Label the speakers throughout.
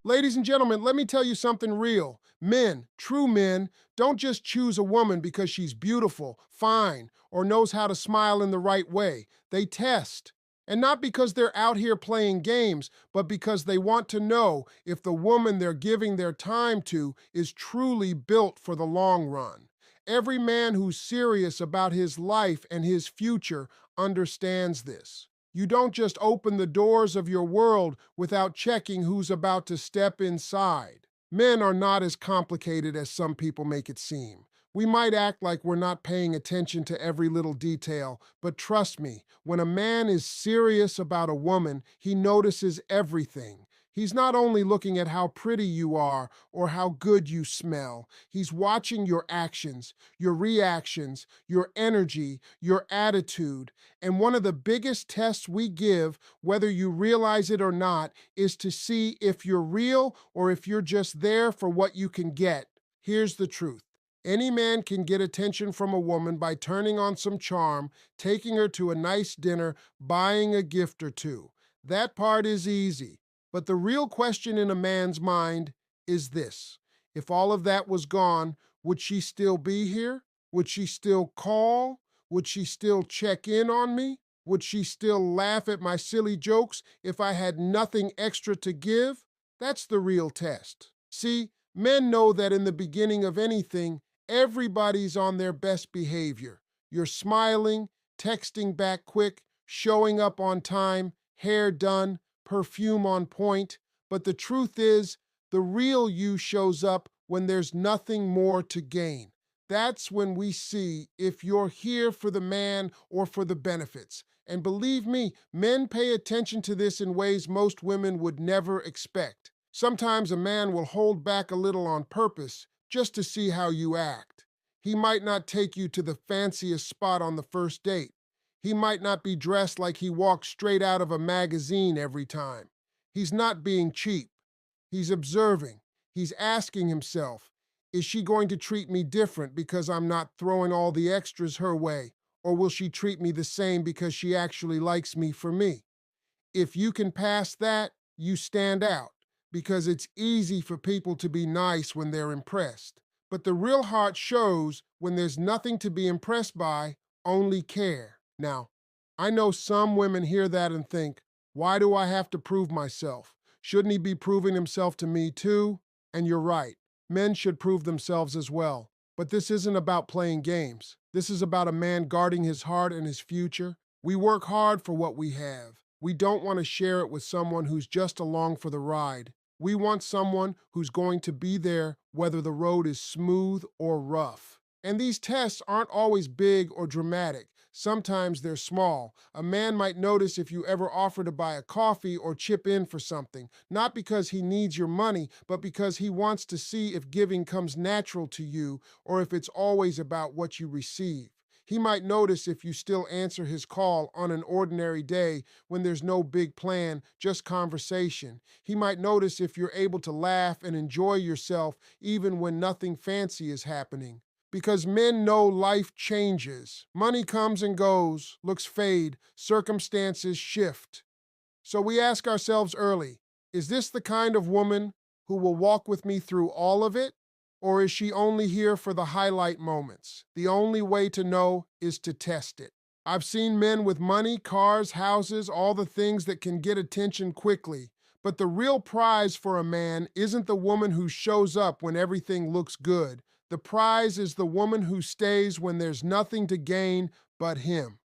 Speaker 1: Ladies and gentlemen, let me tell you something real. Men, true men, don't just choose a woman because she's beautiful, fine, or knows how to smile in the right way. They test. And not because they're out here playing games, but because they want to know if the woman they're giving their time to is truly built for the long run. Every man who's serious about his life and his future understands this. You don't just open the doors of your world without checking who's about to step inside. Men are not as complicated as some people make it seem. We might act like we're not paying attention to every little detail, but trust me, when a man is serious about a woman, he notices everything. He's not only looking at how pretty you are or how good you smell, he's watching your actions, your reactions, your energy, your attitude. And one of the biggest tests we give, whether you realize it or not, is to see if you're real or if you're just there for what you can get. Here's the truth. Any man can get attention from a woman by turning on some charm, taking her to a nice dinner, buying a gift or two. That part is easy. But the real question in a man's mind is this. If all of that was gone, would she still be here? Would she still call? Would she still check in on me? Would she still laugh at my silly jokes if I had nothing extra to give? That's the real test. See, men know that in the beginning of anything, everybody's on their best behavior. You're smiling, texting back quick, showing up on time, hair done, perfume on point. But the truth is, the real you shows up when there's nothing more to gain. That's when we see if you're here for the man or for the benefits. And believe me, men pay attention to this in ways most women would never expect. Sometimes a man will hold back a little on purpose just to see how you act. He might not take you to the fanciest spot on the first date. He might not be dressed like he walked straight out of a magazine every time. He's not being cheap. He's observing. He's asking himself, is she going to treat me different because I'm not throwing all the extras her way? Or will she treat me the same because she actually likes me for me? If you can pass that, you stand out because it's easy for people to be nice when they're impressed. But the real heart shows when there's nothing to be impressed by, only care. Now, I know some women hear that and think, why do I have to prove myself? Shouldn't he be proving himself to me too? And you're right. Men should prove themselves as well. But this isn't about playing games. This is about a man guarding his heart and his future. We work hard for what we have. We don't want to share it with someone who's just along for the ride. We want someone who's going to be there whether the road is smooth or rough. And these tests aren't always big or dramatic. Sometimes they're small. A man might notice if you ever offer to buy a coffee or chip in for something, not because he needs your money, but because he wants to see if giving comes natural to you or if it's always about what you receive. He might notice if you still answer his call on an ordinary day when there's no big plan, just conversation. He might notice if you're able to laugh and enjoy yourself even when nothing fancy is happening. Because men know life changes. Money comes and goes, looks fade, circumstances shift. So we ask ourselves early, is this the kind of woman who will walk with me through all of it? Or is she only here for the highlight moments? The only way to know is to test it. I've seen men with money, cars, houses, all the things that can get attention quickly. But the real prize for a man isn't the woman who shows up when everything looks good. The prize is the woman who stays when there's nothing to gain but him.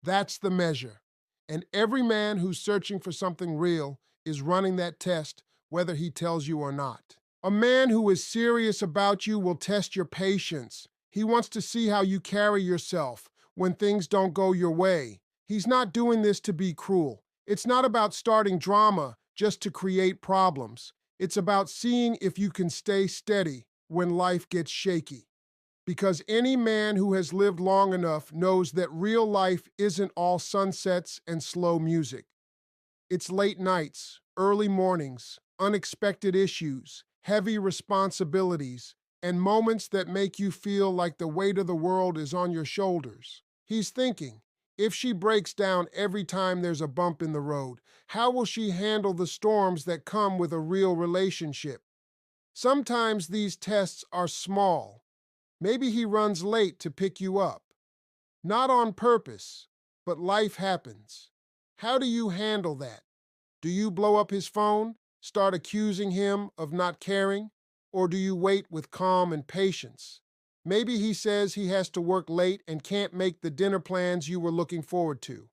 Speaker 1: That's the measure. And every man who's searching for something real is running that test, whether he tells you or not. A man who is serious about you will test your patience. He wants to see how you carry yourself when things don't go your way. He's not doing this to be cruel. It's not about starting drama just to create problems. It's about seeing if you can stay steady when life gets shaky. Because any man who has lived long enough knows that real life isn't all sunsets and slow music. It's late nights, early mornings, unexpected issues, heavy responsibilities, and moments that make you feel like the weight of the world is on your shoulders. He's thinking, If she breaks down every time there's a bump in the road, how will she handle the storms that come with a real relationship? Sometimes these tests are small. Maybe he runs late to pick you up. Not on purpose, but life happens. How do you handle that? Do you blow up his phone, start accusing him of not caring, or do you wait with calm and patience? Maybe he says he has to work late and can't make the dinner plans you were looking forward to.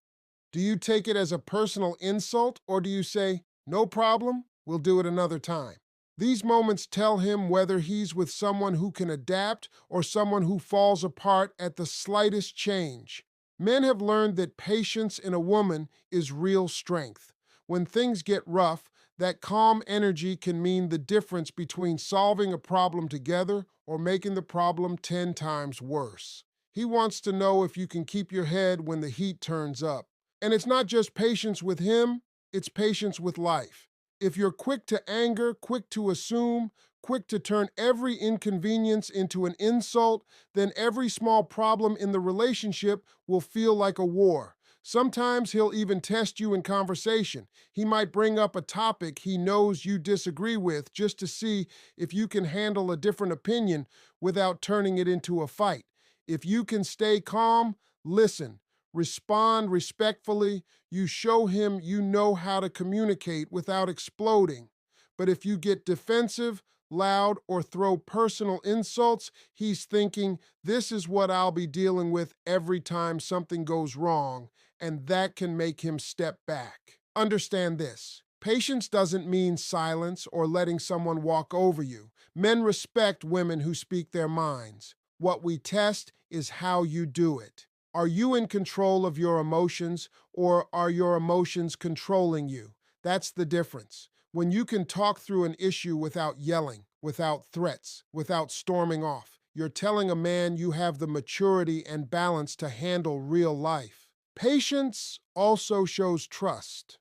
Speaker 1: Do you take it as a personal insult, or do you say, no problem, we'll do it another time? These moments tell him whether he's with someone who can adapt or someone who falls apart at the slightest change. Men have learned that patience in a woman is real strength. When things get rough, that calm energy can mean the difference between solving a problem together or making the problem 10 times worse. He wants to know if you can keep your head when the heat turns up. And it's not just patience with him, it's patience with life. If you're quick to anger, quick to assume, quick to turn every inconvenience into an insult, then every small problem in the relationship will feel like a war. Sometimes he'll even test you in conversation. He might bring up a topic he knows you disagree with just to see if you can handle a different opinion without turning it into a fight. If you can stay calm, listen, respond respectfully, you show him you know how to communicate without exploding. But if you get defensive, loud, or throw personal insults, he's thinking, this is what I'll be dealing with every time something goes wrong, and that can make him step back. Understand this. Patience doesn't mean silence or letting someone walk over you. Men respect women who speak their minds. What we test is how you do it. Are you in control of your emotions, or are your emotions controlling you? That's the difference. When you can talk through an issue without yelling, without threats, without storming off, you're telling a man you have the maturity and balance to handle real life. Patience also shows trust.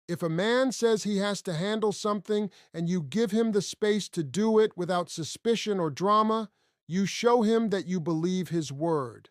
Speaker 1: If a man says he has to handle something and you give him the space to do it without suspicion or drama, you show him that you believe his word.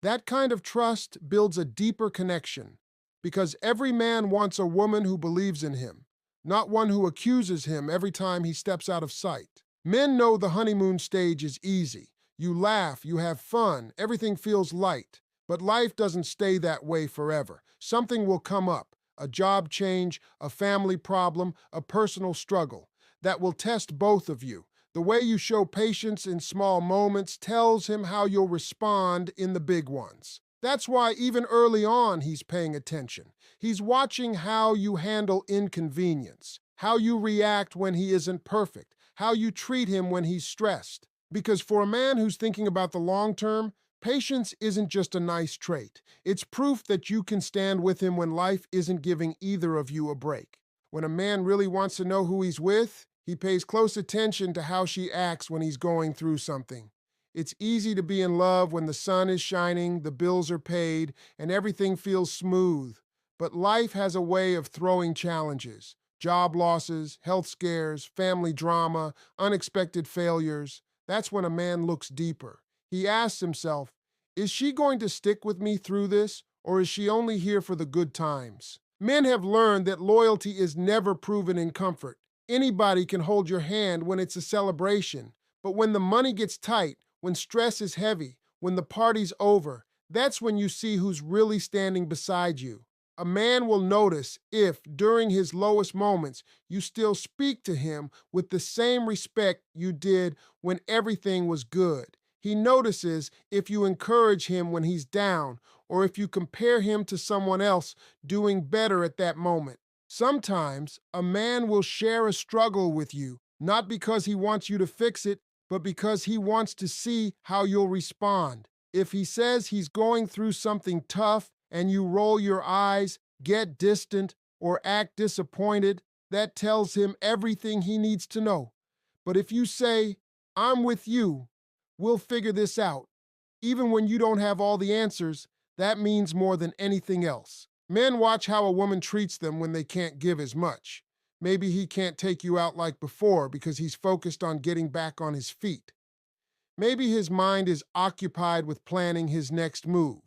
Speaker 1: That kind of trust builds a deeper connection, because every man wants a woman who believes in him, not one who accuses him every time he steps out of sight. Men know the honeymoon stage is easy. You laugh, you have fun, everything feels light. But life doesn't stay that way forever. Something will come up, a job change, a family problem, a personal struggle, that will test both of you. The way you show patience in small moments tells him how you'll respond in the big ones. That's why even early on he's paying attention. He's watching how you handle inconvenience, how you react when he isn't perfect, how you treat him when he's stressed. Because for a man who's thinking about the long term, patience isn't just a nice trait. It's proof that you can stand with him when life isn't giving either of you a break. When a man really wants to know who he's with, he pays close attention to how she acts when he's going through something. It's easy to be in love when the sun is shining, the bills are paid, and everything feels smooth. But life has a way of throwing challenges: job losses, health scares, family drama, unexpected failures. That's when a man looks deeper. He asks himself, is she going to stick with me through this, or is she only here for the good times? Men have learned that loyalty is never proven in comfort. Anybody can hold your hand when it's a celebration, but when the money gets tight, when stress is heavy, when the party's over, that's when you see who's really standing beside you. A man will notice if, during his lowest moments, you still speak to him with the same respect you did when everything was good. He notices if you encourage him when he's down, or if you compare him to someone else doing better at that moment. Sometimes a man will share a struggle with you, not because he wants you to fix it, but because he wants to see how you'll respond. If he says he's going through something tough and you roll your eyes, get distant, or act disappointed, that tells him everything he needs to know. But if you say, I'm with you, we'll figure this out, even when you don't have all the answers, that means more than anything else. Men watch how a woman treats them when they can't give as much. Maybe he can't take you out like before because he's focused on getting back on his feet. Maybe his mind is occupied with planning his next move.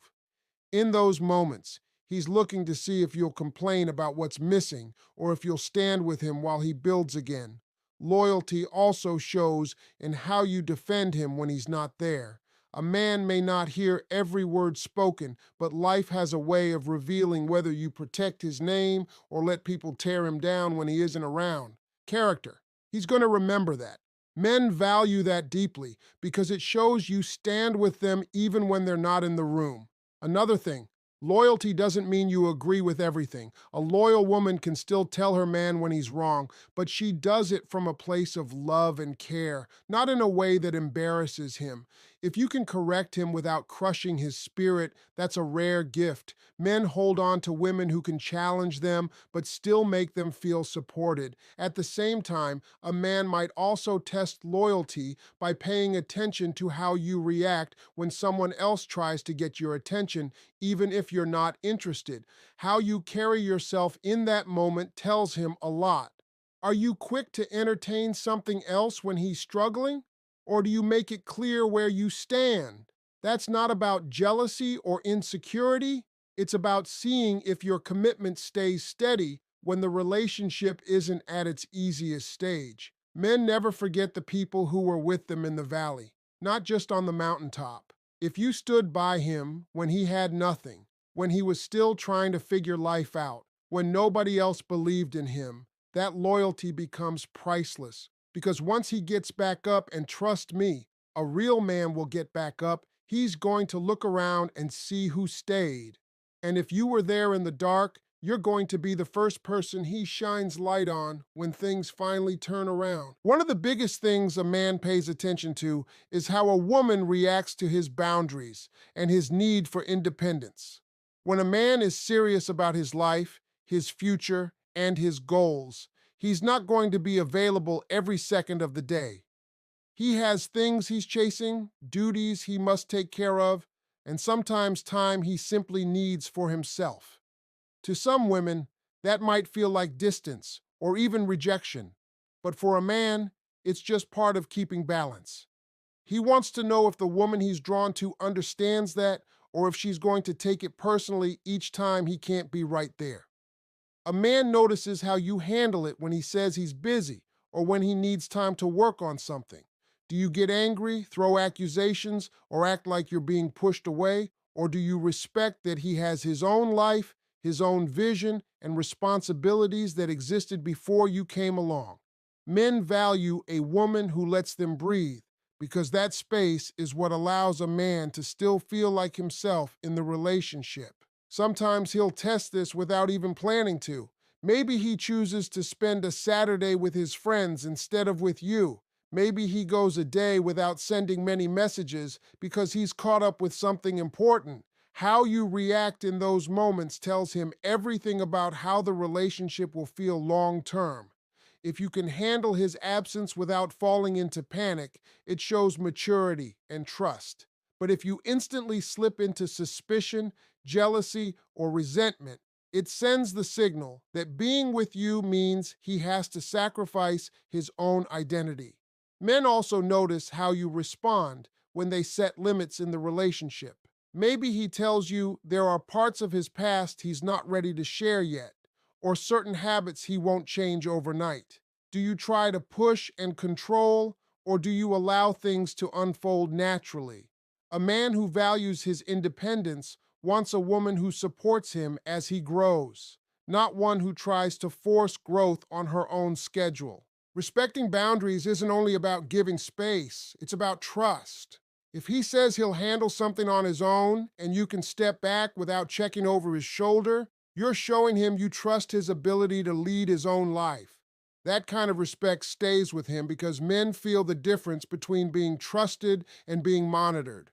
Speaker 1: In those moments, he's looking to see if you'll complain about what's missing or if you'll stand with him while he builds again. Loyalty also shows in how you defend him when he's not there. A man may not hear every word spoken, but life has a way of revealing whether you protect his name or let people tear him down when he isn't around. Character. He's going to remember that. Men value that deeply because it shows you stand with them even when they're not in the room. Another thing, loyalty doesn't mean you agree with everything. A loyal woman can still tell her man when he's wrong, but she does it from a place of love and care, not in a way that embarrasses him. If you can correct him without crushing his spirit, that's a rare gift. Men hold on to women who can challenge them, but still make them feel supported. At the same time, a man might also test loyalty by paying attention to how you react when someone else tries to get your attention, even if you're not interested. How you carry yourself in that moment tells him a lot. Are you quick to entertain something else when he's struggling? Or do you make it clear where you stand? That's not about jealousy or insecurity. It's about seeing if your commitment stays steady when the relationship isn't at its easiest stage. Men never forget the people who were with them in the valley, not just on the mountaintop. If you stood by him when he had nothing, when he was still trying to figure life out, when nobody else believed in him, that loyalty becomes priceless. Because once he gets back up, and trust me, a real man will get back up, he's going to look around and see who stayed. And if you were there in the dark, you're going to be the first person he shines light on when things finally turn around. One of the biggest things a man pays attention to is how a woman reacts to his boundaries and his need for independence. When a man is serious about his life, his future, and his goals, he's not going to be available every second of the day. He has things he's chasing, duties he must take care of, and sometimes time he simply needs for himself. To some women, that might feel like distance or even rejection, but for a man, it's just part of keeping balance. He wants to know if the woman he's drawn to understands that or if she's going to take it personally each time he can't be right there. A man notices how you handle it when he says he's busy or when he needs time to work on something. Do you get angry, throw accusations, or act like you're being pushed away? Or do you respect that he has his own life, his own vision, and responsibilities that existed before you came along? Men value a woman who lets them breathe because that space is what allows a man to still feel like himself in the relationship. Sometimes he'll test this without even planning to. Maybe he chooses to spend a Saturday with his friends instead of with you. Maybe he goes a day without sending many messages because he's caught up with something important. How you react in those moments tells him everything about how the relationship will feel long term. If you can handle his absence without falling into panic, it shows maturity and trust. But if you instantly slip into suspicion, jealousy, or resentment, it sends the signal that being with you means he has to sacrifice his own identity. Men also notice how you respond when they set limits in the relationship. Maybe he tells you there are parts of his past he's not ready to share yet, or certain habits he won't change overnight. Do you try to push and control, or do you allow things to unfold naturally? A man who values his independence wants a woman who supports him as he grows, not one who tries to force growth on her own schedule. Respecting boundaries isn't only about giving space, it's about trust. If he says he'll handle something on his own and you can step back without checking over his shoulder, you're showing him you trust his ability to lead his own life. That kind of respect stays with him because men feel the difference between being trusted and being monitored.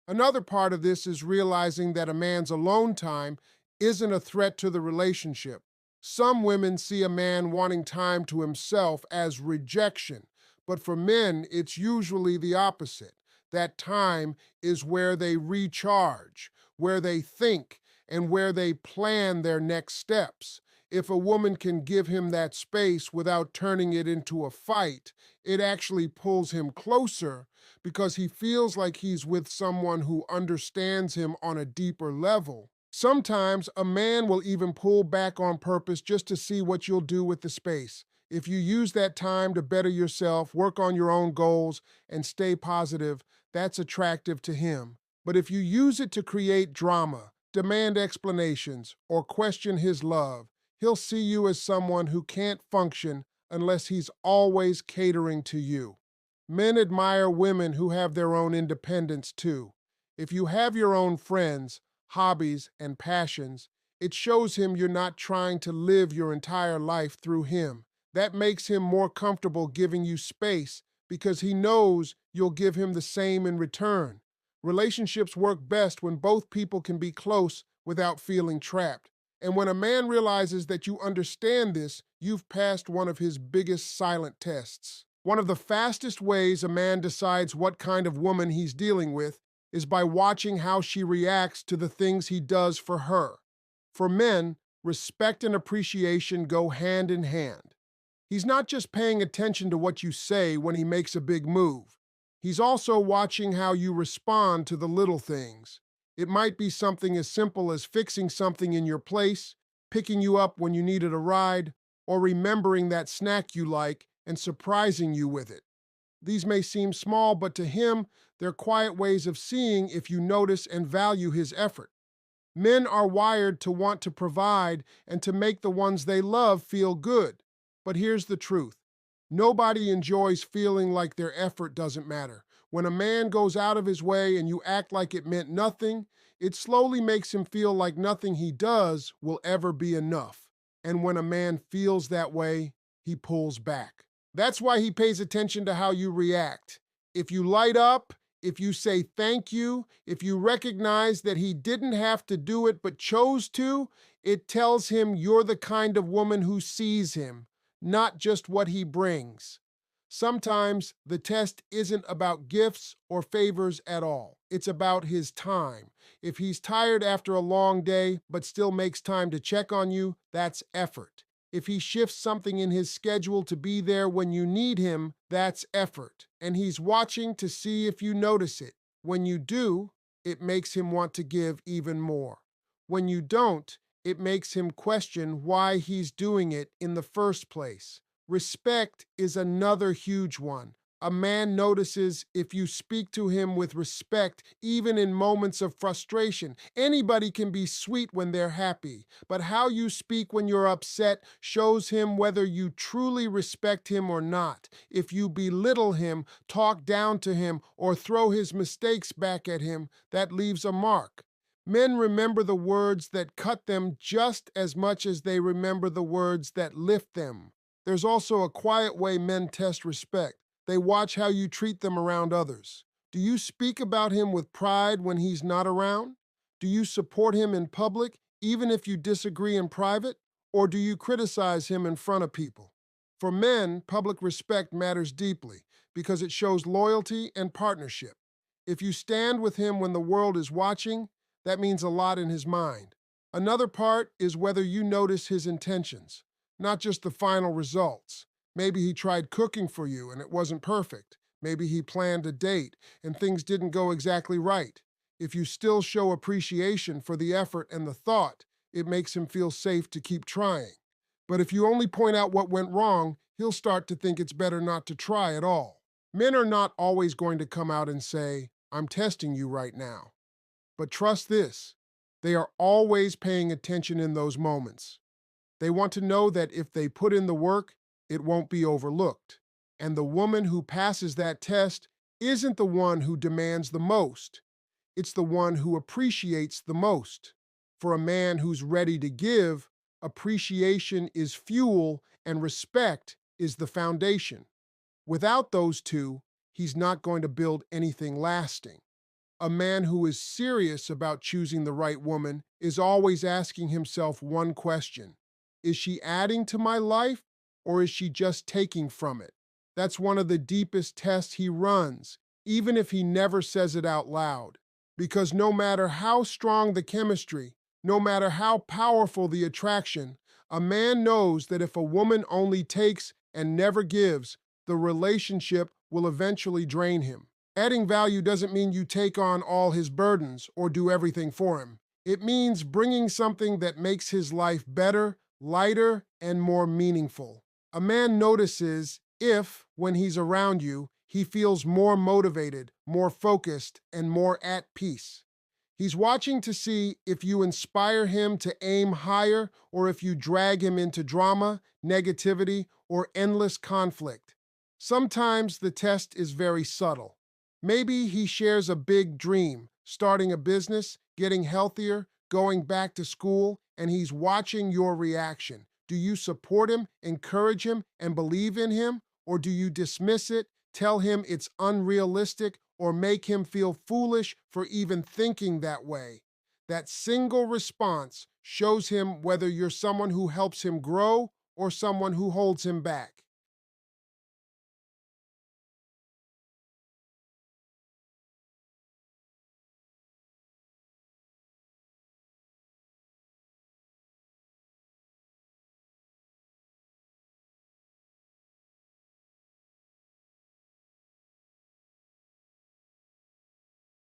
Speaker 1: Another part of this is realizing that a man's alone time isn't a threat to the relationship. Some women see a man wanting time to himself as rejection, but for men, it's usually the opposite. That time is where they recharge, where they think, and where they plan their next steps. If a woman can give him that space without turning it into a fight, it actually pulls him closer because he feels like he's with someone who understands him on a deeper level. Sometimes a man will even pull back on purpose just to see what you'll do with the space. If you use that time to better yourself, work on your own goals, and stay positive, that's attractive to him. But if you use it to create drama, demand explanations, or question his love, he'll see you as someone who can't function unless he's always catering to you. Men admire women who have their own independence too. If you have your own friends, hobbies, and passions, it shows him you're not trying to live your entire life through him. That makes him more comfortable giving you space because he knows you'll give him the same in return. Relationships work best when both people can be close without feeling trapped. And when a man realizes that you understand this, you've passed one of his biggest silent tests. One of the fastest ways a man decides what kind of woman he's dealing with is by watching how she reacts to the things he does for her. For men, respect and appreciation go hand in hand. He's not just paying attention to what you say when he makes a big move. He's also watching how you respond to the little things. It might be something as simple as fixing something in your place, picking you up when you needed a ride, or remembering that snack you like and surprising you with it. These may seem small, but to him, they're quiet ways of seeing if you notice and value his effort. Men are wired to want to provide and to make the ones they love feel good. But here's the truth. Nobody enjoys feeling like their effort doesn't matter. When a man goes out of his way and you act like it meant nothing, it slowly makes him feel like nothing he does will ever be enough. And when a man feels that way, he pulls back. That's why he pays attention to how you react. If you light up, if you say thank you, if you recognize that he didn't have to do it but chose to, it tells him you're the kind of woman who sees him, not just what he brings. Sometimes the test isn't about gifts or favors at all. It's about his time. If he's tired after a long day but still makes time to check on you, that's effort. If he shifts something in his schedule to be there when you need him, that's effort. And he's watching to see if you notice it. When you do, it makes him want to give even more. When you don't, it makes him question why he's doing it in the first place. Respect is another huge one. A man notices if you speak to him with respect, even in moments of frustration. Anybody can be sweet when they're happy, but how you speak when you're upset shows him whether you truly respect him or not. If you belittle him, talk down to him, or throw his mistakes back at him, that leaves a mark. Men remember the words that cut them just as much as they remember the words that lift them. There's also a quiet way men test respect. They watch how you treat them around others. Do you speak about him with pride when he's not around? Do you support him in public, even if you disagree in private? Or do you criticize him in front of people? For men, public respect matters deeply because it shows loyalty and partnership. If you stand with him when the world is watching, that means a lot in his mind. Another part is whether you notice his intentions, not just the final results. Maybe he tried cooking for you and it wasn't perfect. Maybe he planned a date and things didn't go exactly right. If you still show appreciation for the effort and the thought, it makes him feel safe to keep trying. But if you only point out what went wrong, he'll start to think it's better not to try at all. Men are not always going to come out and say, "I'm testing you right now." But trust this, they are always paying attention in those moments. They want to know that if they put in the work, it won't be overlooked. And the woman who passes that test isn't the one who demands the most. It's the one who appreciates the most. For a man who's ready to give, appreciation is fuel and respect is the foundation. Without those two, he's not going to build anything lasting. A man who is serious about choosing the right woman is always asking himself one question. Is she adding to my life, or is she just taking from it? That's one of the deepest tests he runs, even if he never says it out loud. Because no matter how strong the chemistry, No matter how powerful the attraction, a man knows that if a woman only takes and never gives, the relationship will eventually drain him. Adding value doesn't mean you take on all his burdens or do everything for him. It means bringing something that makes his life better, lighter, and more meaningful. A man notices if, when he's around you, he feels more motivated, more focused, and more at peace. He's watching to see if you inspire him to aim higher or if you drag him into drama, negativity, or endless conflict. Sometimes the test is very subtle. Maybe he shares a big dream, starting a business, getting healthier, going back to school, and he's watching your reaction. Do you support him, encourage him, and believe in him? Or do you dismiss it, tell him it's unrealistic, or make him feel foolish for even thinking that way? That single response shows him whether you're someone who helps him grow or someone who holds him back.